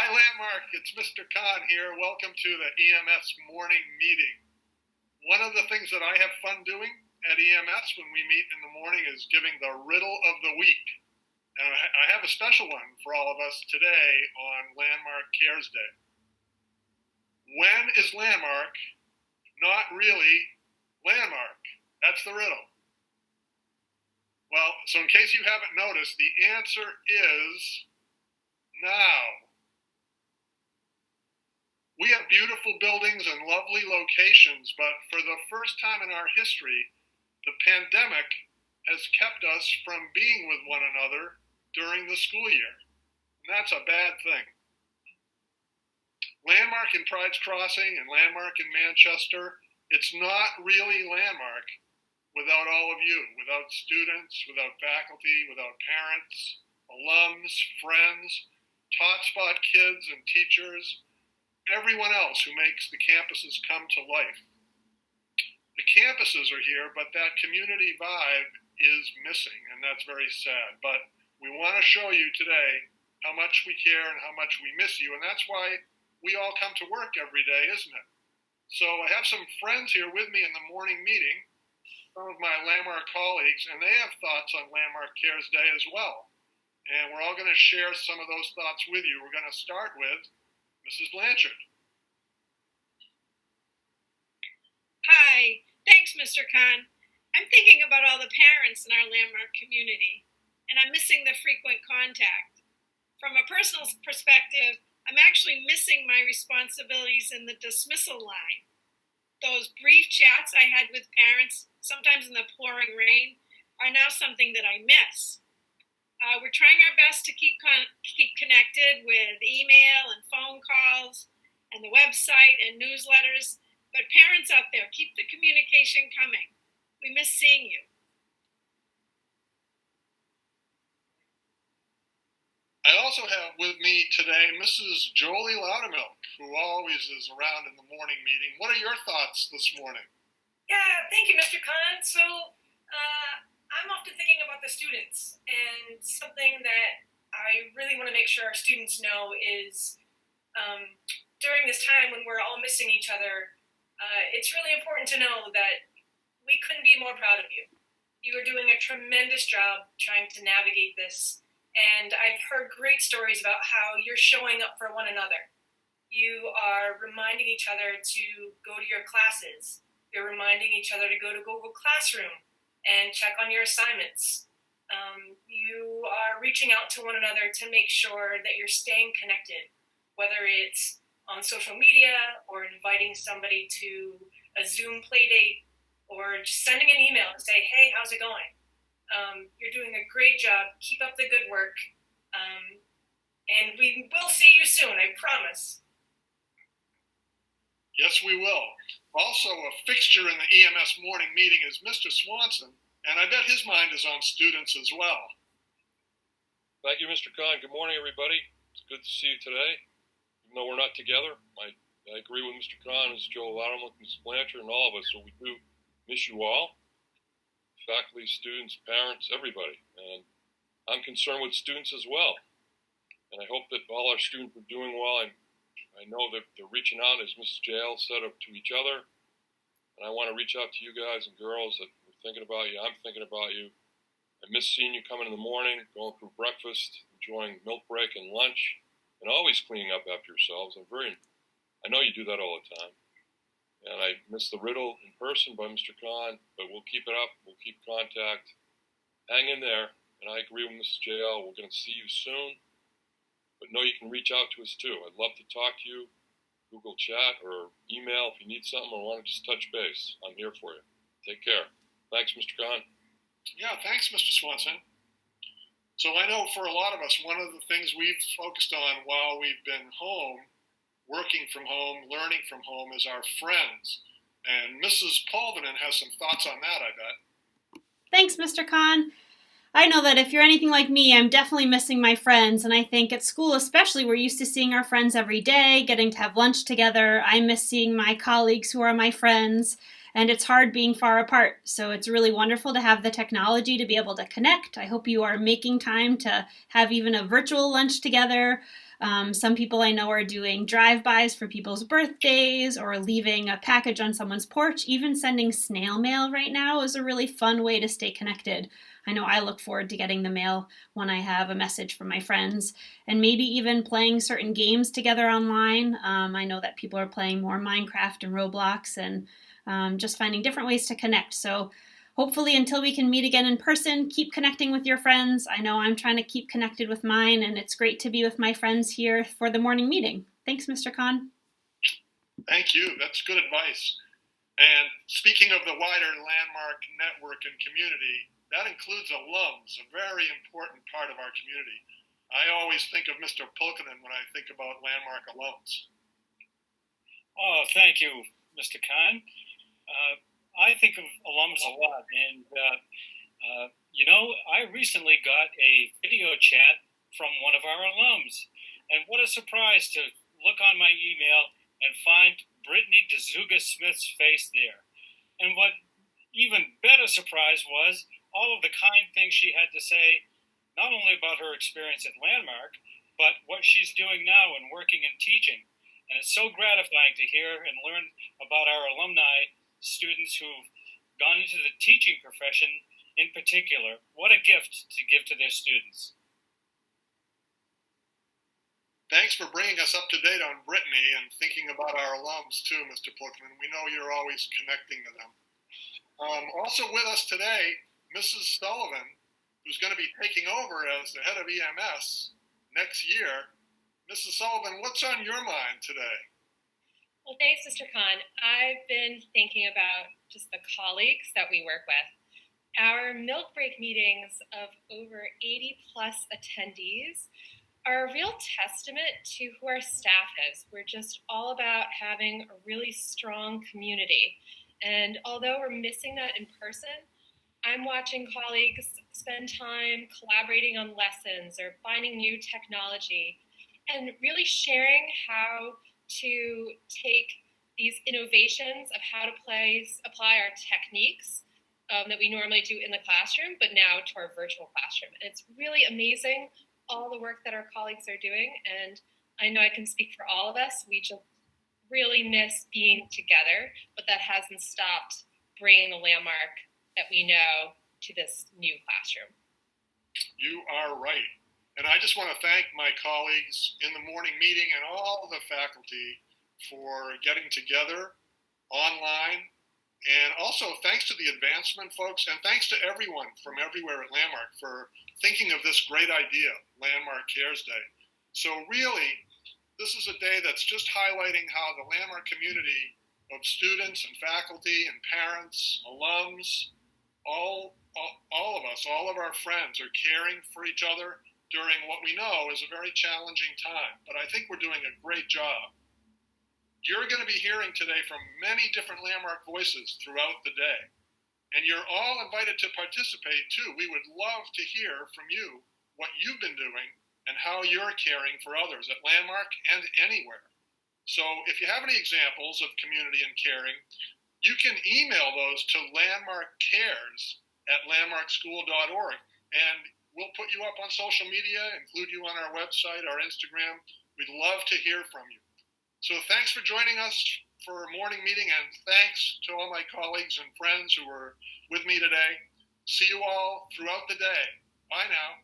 Hi, Landmark. It's Mr. Kahn here. Welcome to the EMS morning meeting. One of the things that I have fun doing at EMS when we meet in the morning is giving the riddle of the week. And I have a special one for all of us today on Landmark Cares Day. When is Landmark not really Landmark? That's the riddle. Well, so in case you haven't noticed, the answer is now. We have beautiful buildings and lovely locations, but for the first time in our history, the pandemic has kept us from being with one another during the school year. And that's a bad thing. Landmark in Pride's Crossing and Landmark in Manchester, it's not really Landmark without all of you, without students, without faculty, without parents, alums, friends, hotspot kids and teachers, everyone else who makes the campuses come to life. The campuses are here, but that community vibe is missing, and that's very sad. But we want to show you today how much we care and how much we miss you, and that's why we all come to work every day, isn't it? So I have some friends here with me in the morning meeting, some of my Landmark colleagues, and they have thoughts on Landmark Cares Day as well. And we're all going to share some of those thoughts with you. We're going to start with Mrs. Blanchard. Hi, thanks, Mr. Kahn. I'm thinking about all the parents in our Landmark community, and I'm missing the frequent contact. From a personal perspective, I'm actually missing my responsibilities in the dismissal line. Those brief chats I had with parents, sometimes in the pouring rain, are now something that I miss. We're trying our best to keep connected with email and phone calls and the website and newsletters. But parents out there, keep the communication coming. We miss seeing you. I also have with me today Mrs. Jolie Loudermilk, who always is around in the morning meeting. What are your thoughts this morning? Yeah, thank you, Mr. Kahn. So I'm often thinking about the students, and something that I really want to make sure our students know is during this time when we're all missing each other, it's really important to know that we couldn't be more proud of you. You are doing a tremendous job trying to navigate this, and I've heard great stories about how you're showing up for one another. You are reminding each other to go to your classes. You're reminding each other to go to Google Classroom and check on your assignments. You are reaching out to one another to make sure that you're staying connected, whether it's on social media or inviting somebody to a Zoom play date or just sending an email and say, hey, how's it going? You're doing a great job. Keep up the good work. And we will see you soon, I promise. Yes, we will. Also, a fixture in the EMS morning meeting is Mr. Swanson, and I bet his mind is on students as well. Thank you, Mr. Kahn. Good morning, everybody. It's good to see you today. Even though we're not together, I agree with Mr. Kahn, Ms. Joe Loudermilk, Ms. Blanchard, and all of us, so we do miss you all. Faculty, students, parents, everybody. And I'm concerned with students as well. And I hope that all our students are doing well. I know that they're reaching out, as Mrs. JL said, up to each other. And I want to reach out to you guys and girls that we're thinking about you. I'm thinking about you. I miss seeing you coming in the morning, going through breakfast, enjoying milk break and lunch, and always cleaning up after yourselves. I know you do that all the time. And I miss the riddle in person by Mr. Kahn, but we'll keep it up. We'll keep contact. Hang in there. And I agree with Mrs. JL. We're going to see you soon. But know you can reach out to us too. I'd love to talk to you, Google chat or email if you need something or want to just touch base. I'm here for you. Take care. Thanks, Mr. Kahn. Yeah, thanks, Mr. Swanson. So I know for a lot of us, one of the things we've focused on while we've been home, working from home, learning from home, is our friends. And Mrs. Polvinen has some thoughts on that, I bet. Thanks, Mr. Kahn. I know that if you're anything like me, I'm definitely missing my friends, and I think at school especially, we're used to seeing our friends every day, getting to have lunch together. I miss seeing my colleagues who are my friends, and it's hard being far apart. So it's really wonderful to have the technology to be able to connect. I hope you are making time to have even a virtual lunch together. Some people I know are doing drive-bys for people's birthdays or leaving a package on someone's porch. Even sending snail mail right now is a really fun way to stay connected. I know I look forward to getting the mail when I have a message from my friends, and maybe even playing certain games together online. I know that people are playing more Minecraft and Roblox, and just finding different ways to connect. So hopefully until we can meet again in person, keep connecting with your friends. I know I'm trying to keep connected with mine, and it's great to be with my friends here for the morning meeting. Thanks, Mr. Kahn. Thank you. That's good advice. And speaking of the wider landmark network and community, that includes alums, a very important part of our community. I always think of Mr. Pulkkinen when I think about landmark alums. Oh, thank you, Mr. Kahn. I think of alums a lot, and I recently got a video chat from one of our alums, and what a surprise to look on my email and find Brittany DeZuga Smith's face there. And what even better surprise was all of the kind things she had to say, not only about her experience at Landmark, but what she's doing now in working and teaching. And it's so gratifying to hear and learn about our alumni students who've gone into the teaching profession in particular. What a gift to give to their students. Thanks for bringing us up to date on Brittany and thinking about our alums too, Mr. Pulkkinen. We know you're always connecting to them. Also with us today, Mrs. Sullivan, who's going to be taking over as the head of EMS next year. Mrs. Sullivan, what's on your mind today? Well, thanks, Mr. Kahn. I've been thinking about just the colleagues that we work with. Our milk break meetings of over 80 plus attendees are a real testament to who our staff is. We're just all about having a really strong community. And although we're missing that in person, I'm watching colleagues spend time collaborating on lessons or finding new technology and really sharing how to take these innovations of how to apply our techniques that we normally do in the classroom, but now to our virtual classroom. And it's really amazing, all the work that our colleagues are doing. And I know I can speak for all of us. We just really miss being together, but that hasn't stopped bringing the landmark that we know to this new classroom. You are right. And I just want to thank my colleagues in the morning meeting and all the faculty for getting together online. And also thanks to the advancement folks, and thanks to everyone from everywhere at Landmark for thinking of this great idea, Landmark Cares Day. So really, this is a day that's just highlighting how the Landmark community of students and faculty and parents, alums, all of us, all of our friends are caring for each other during what we know is a very challenging time. But I think we're doing a great job. You're going to be hearing today from many different Landmark voices throughout the day. And you're all invited to participate too. We would love to hear from you what you've been doing and how you're caring for others at Landmark and anywhere. So if you have any examples of community and caring, you can email those to landmarkcares@landmarkschool.org. And we'll put you up on social media, include you on our website, our Instagram. We'd love to hear from you. So thanks for joining us for a morning meeting, and thanks to all my colleagues and friends who were with me today. See you all throughout the day. Bye now.